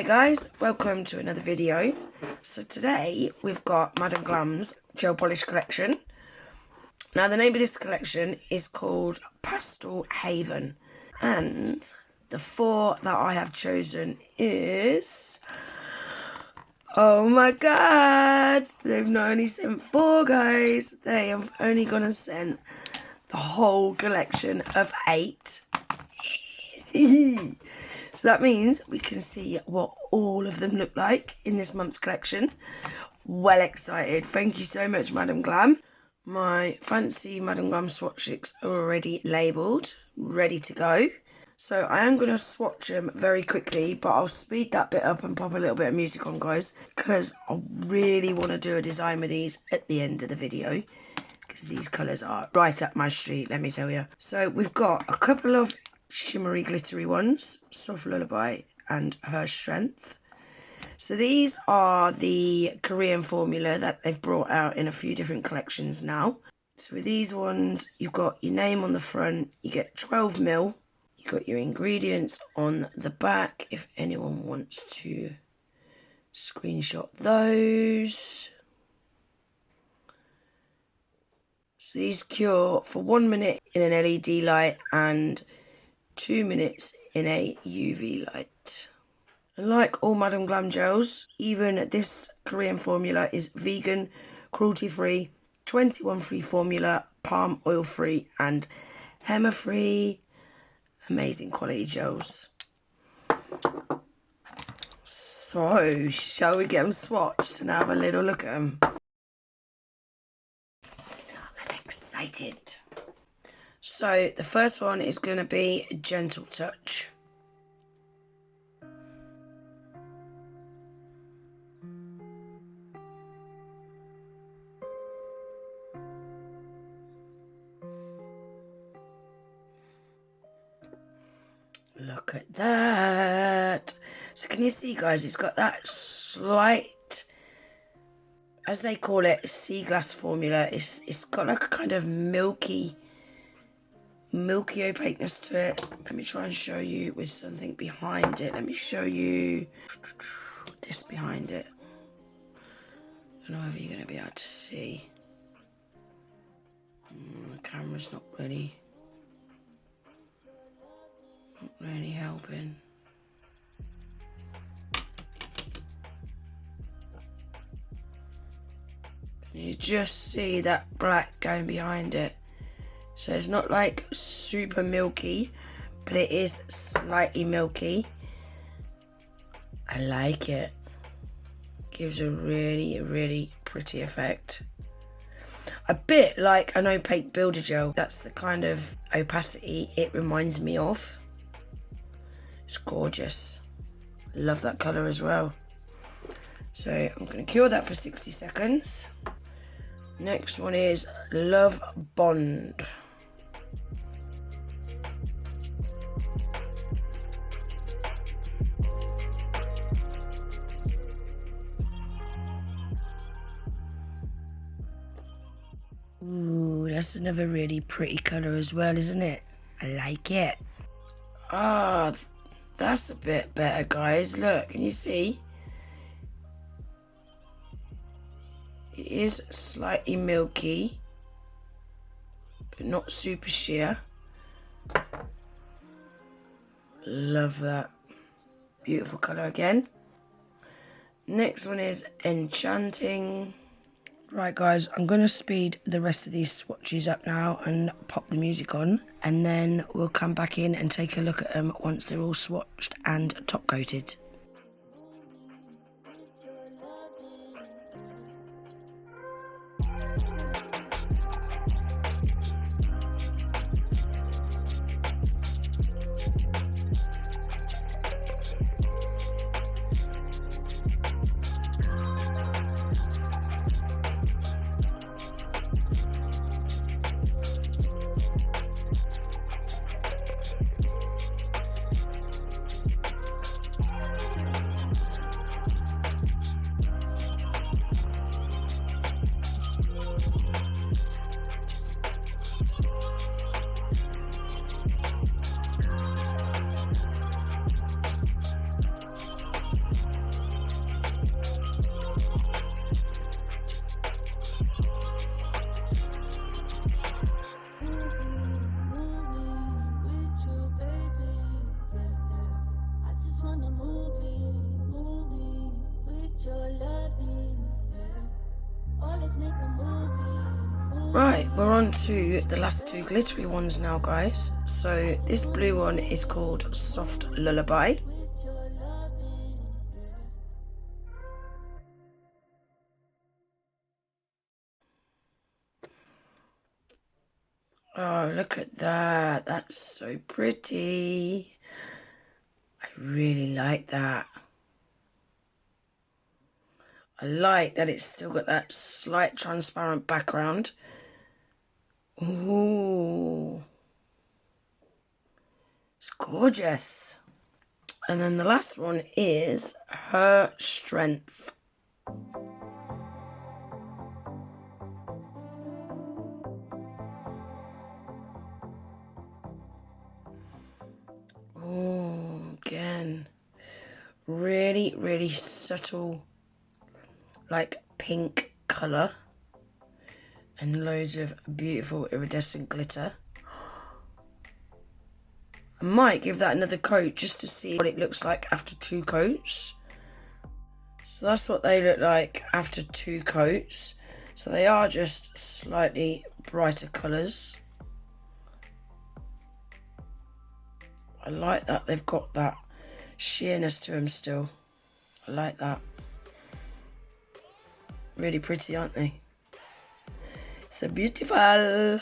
Hi guys, welcome to another video. So today we've got Madam Glam's gel polish collection. Now the name of this collection is called Pastel Haven, and the four that I have chosen is, oh my god, they've not only sent four guys, they have only gonna send the whole collection of 8. So that means we can see what all of them look like in this month's collection. Well excited. Thank you so much, Madam Glam. My fancy Madam Glam swatches are already labelled, ready to go. So I am going to swatch them very quickly, but I'll speed that bit up and pop a little bit of music on, guys, because I really want to do a design with these at the end of the video, because these colours are right up my street, let me tell you. So we've got a couple of shimmery glittery ones, Soft Lullaby and Her Strength. So these are the Korean formula that they've brought out in a few different collections now. So with these ones, you've got your name on the front, you get 12ml, you've got your ingredients on the back if anyone wants to screenshot those. So these cure for 1 minute in an LED light and 2 minutes in a UV light. And like all Madam Glam gels, even this Korean formula is vegan, cruelty free, 21 free formula, palm oil free and Hema free. Amazing quality gels. So shall we get them swatched and have a little look at them? I'm excited. So the first one is going to be Gentle Touch. Look at that. So can you see, guys, it's got that slight, as they call it, sea glass formula. It's got like a kind of milky opaqueness to it. Let me try and show you with something behind it. Let me show you this behind it. I don't know whether you're going to be able to see. The camera's not really helping. Can you just see that black going behind it? So it's not like super milky, but it is slightly milky. I like it. Gives a really pretty effect. A bit like an opaque builder gel. That's the kind of opacity it reminds me of. It's gorgeous. Love that colour as well. So I'm going to cure that for 60 seconds. Next one is Love Bond. Ooh, that's another really pretty colour as well, isn't it? I like it. Ah, that's a bit better, guys. Look, can you see? It is slightly milky, but not super sheer. Love that. Beautiful colour again. Next one is Enchanting. Right, guys, I'm going to speed the rest of these swatches up now and pop the music on, and then we'll come back in and take a look at them once they're all swatched and top coated. Right, we're on to the last two glittery ones now, guys. So this blue one is called Soft Lullaby. Oh, look at that. That's so pretty. I really like that. I like that it's still got that slight transparent background. Ooh. It's gorgeous. And then the last one is Her Strength. Oh, again, really, really subtle, like pink colour and loads of beautiful iridescent glitter. I might give that another coat just to see what it looks like after 2 coats. So that's what they look like after 2 coats. So they are just slightly brighter colours. I like that they've got that sheerness to them still. I like that. Really pretty, aren't they? So beautiful.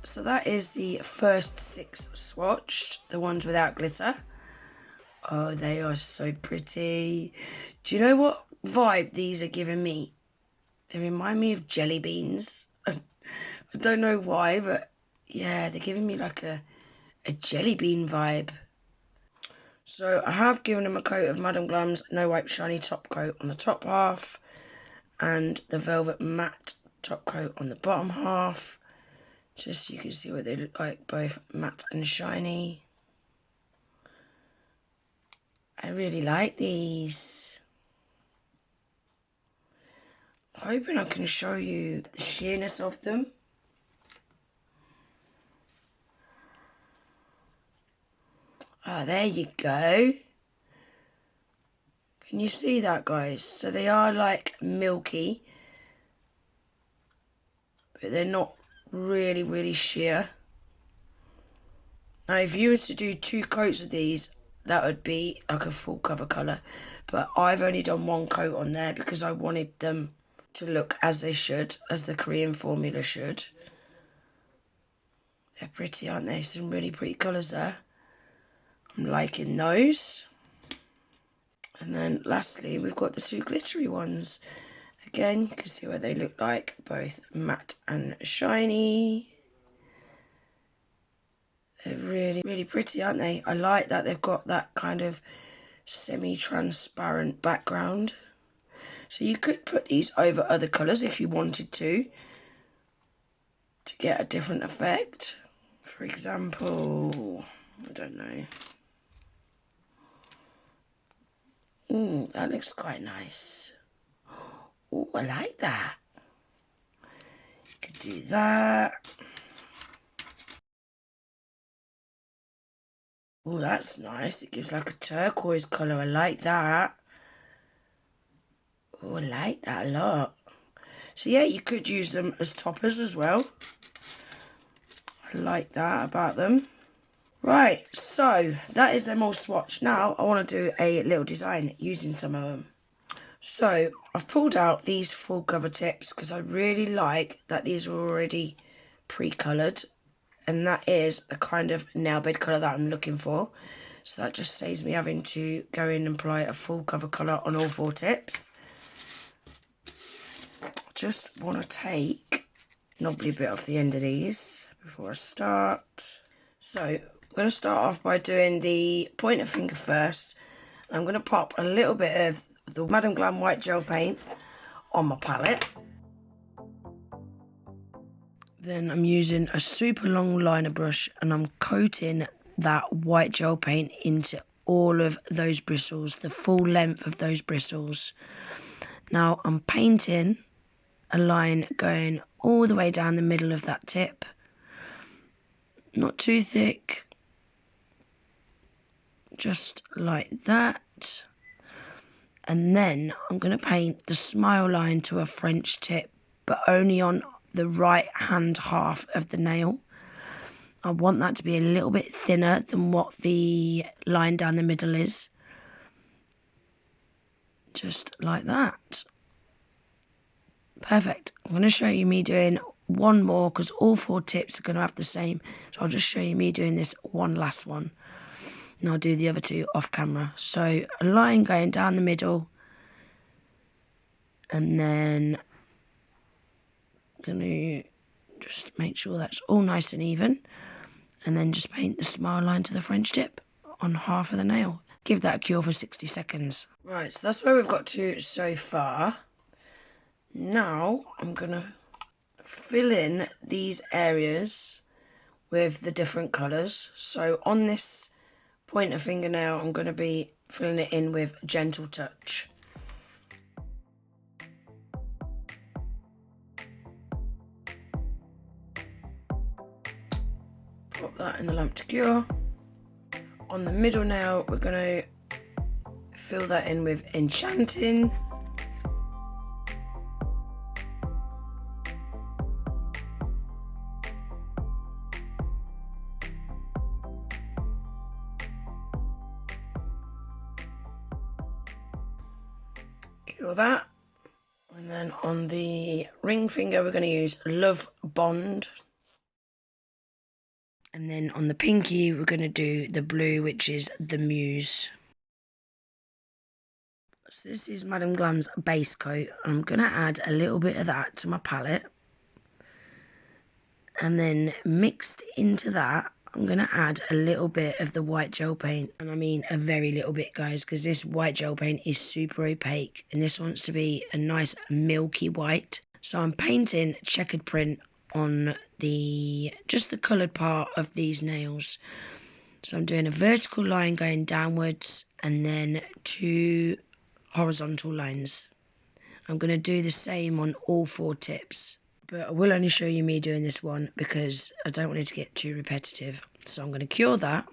So that is the first 6 swatched, the ones without glitter. Oh, they are so pretty. Do you know what vibe these are giving me? They remind me of jelly beans. I don't know why, but yeah, they're giving me like a jelly bean vibe. So I have given them a coat of Madam Glam's No Wipe Shiny top coat on the top half and the Velvet Matte top coat on the bottom half, just so you can see what they look like, both matte and shiny. I really like these. I'm hoping I can show you the sheerness of them. Ah, there you go. Can you see that, guys? So they are like milky, but they're not really, really sheer. Now, if you was to do 2 coats of these, that would be like a full cover colour. But I've only done 1 coat on there because I wanted them to look as they should, as the Korean formula should. They're pretty, aren't they? Some really pretty colours there. I'm liking those. And then lastly, we've got the 2 glittery ones. Again, you can see what they look like, both matte and shiny. They're really, really pretty, aren't they? I like that they've got that kind of semi-transparent background. So you could put these over other colours if you wanted to get a different effect. For example, I don't know. That looks quite nice. Oh, I like that. Could do that. Oh, that's nice. It gives like a turquoise colour. I like that. Oh, I like that a lot. So yeah, you could use them as toppers as well. I like that about them. Right, so that is them all swatched. Now I want to do a little design using some of them. So I've pulled out these full cover tips because I really like that these are already pre-coloured, and that is a kind of nail bed colour that I'm looking for. So that just saves me having to go in and apply a full cover colour on all 4 tips. Just want to take a knobbly bit off the end of these before I start. So I'm going to start off by doing the pointer finger first. I'm going to pop a little bit of the Madam Glam white gel paint on my palette. Then I'm using a super long liner brush and I'm coating that white gel paint into all of those bristles, the full length of those bristles. Now I'm painting a line going all the way down the middle of that tip. Not too thick, just like that. And then I'm going to paint the smile line to a French tip, but only on the right hand half of the nail. I want that to be a little bit thinner than what the line down the middle is. Just like that. Perfect. I'm going to show you me doing one more because all 4 tips are going to have the same. So I'll just show you me doing this one last one. And I'll do the other 2 off camera. So a line going down the middle. And then I'm going to just make sure that's all nice and even. And then just paint the smile line to the French tip on half of the nail. Give that a cure for 60 seconds. Right, so that's where we've got to so far. Now I'm going to fill in these areas with the different colours. So on this pointer fingernail, I'm going to be filling it in with Gentle Touch. Pop that in the lamp to cure. On the middle nail, we're going to fill that in with Enchanting. Cure that. And then on the ring finger, we're going to use Love Bond. And then on the pinky, we're going to do the blue, which is the Muse. So this is Madam Glam's base coat. I'm going to add a little bit of that to my palette. And then mixed into that, I'm going to add a little bit of the white gel paint. And I mean a very little bit, guys, because this white gel paint is super opaque. And this wants to be a nice milky white. So I'm painting checkered print on just the coloured part of these nails. So I'm doing a vertical line going downwards and then 2 horizontal lines. I'm going to do the same on all 4 tips, but I will only show you me doing this one because I don't want it to get too repetitive. So I'm going to cure that.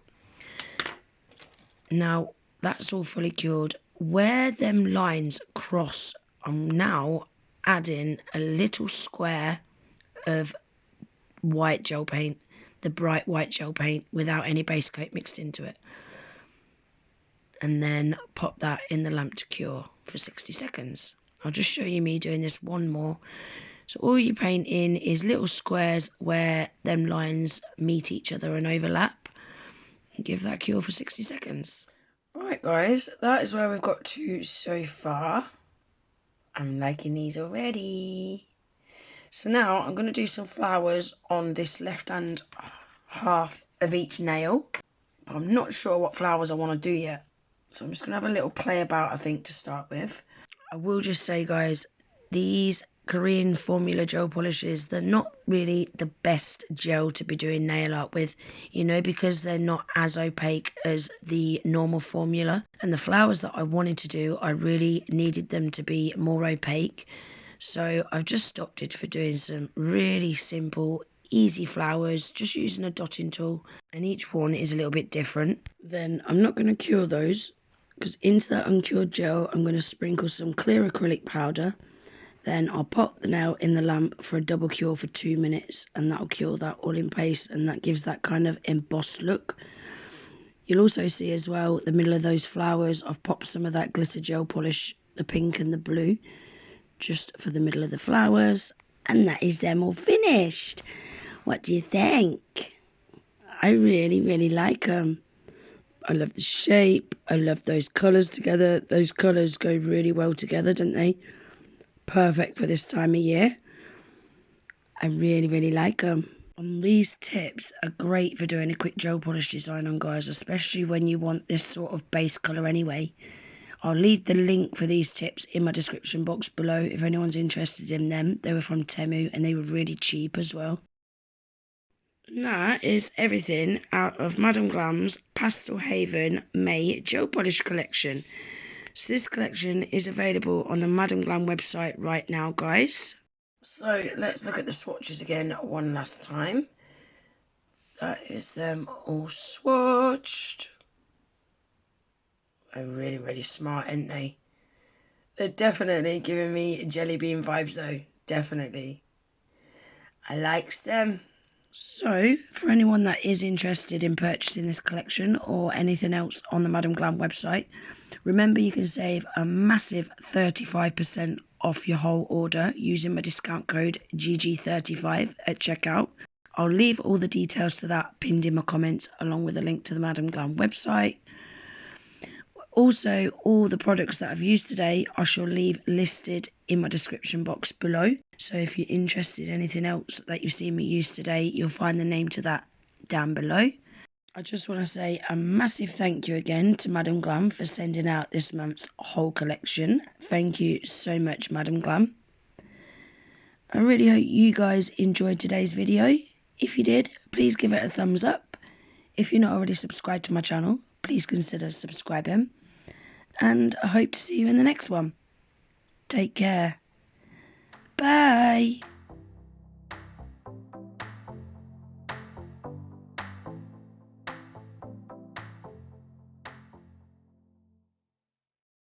Now that's all fully cured. Where them lines cross, I'm now adding a little square of white gel paint, the bright white gel paint without any base coat mixed into it. And then pop that in the lamp to cure for 60 seconds. I'll just show you me doing this one more. So all you paint in is little squares where them lines meet each other and overlap. And give that cure for 60 seconds. Alright guys, that is where we've got to so far. I'm liking these already. So now I'm going to do some flowers on this left hand half of each nail. But I'm not sure what flowers I want to do yet. So I'm just going to have a little play about, I think, to start with. I will just say, guys, these Korean formula gel polishes, they're not really the best gel to be doing nail art with, you know, because they're not as opaque as the normal formula. And the flowers that I wanted to do, I really needed them to be more opaque. So I've just opted for doing some really simple, easy flowers, just using a dotting tool. And each one is a little bit different. Then I'm not going to cure those, because into that uncured gel, I'm going to sprinkle some clear acrylic powder. Then I'll pop the nail in the lamp for a double cure for 2 minutes, and that'll cure that all in place, and that gives that kind of embossed look. You'll also see as well, the middle of those flowers, I've popped some of that glitter gel polish, the pink and the blue, just for the middle of the flowers, and that is them all finished. What do you think? I really, really like them. I love the shape. I love those colours together. Those colours go really well together, don't they? Perfect for this time of year. I really, really like them. And these tips are great for doing a quick gel polish design on, guys, especially when you want this sort of base colour anyway. I'll leave the link for these tips in my description box below if anyone's interested in them. They were from Temu and they were really cheap as well. And that is everything out of Madam Glam's Pastel Haven May Gel Polish collection. So this collection is available on the Madam Glam website right now, guys. So let's look at the swatches again one last time. That is them all swatched. They're really, really smart, aren't they? They're definitely giving me jelly bean vibes though, definitely. I likes them. So, for anyone that is interested in purchasing this collection or anything else on the Madam Glam website, remember you can save a massive 35% off your whole order using my discount code GG35 at checkout. I'll leave all the details to that pinned in my comments along with a link to the Madam Glam website. Also, all the products that I've used today I shall leave listed in my description box below. So if you're interested in anything else that you've seen me use today, you'll find the name to that down below. I just want to say a massive thank you again to Madam Glam for sending out this month's whole collection. Thank you so much, Madam Glam. I really hope you guys enjoyed today's video. If you did, please give it a thumbs up. If you're not already subscribed to my channel, please consider subscribing. And I hope to see you in the next one. Take care. Bye.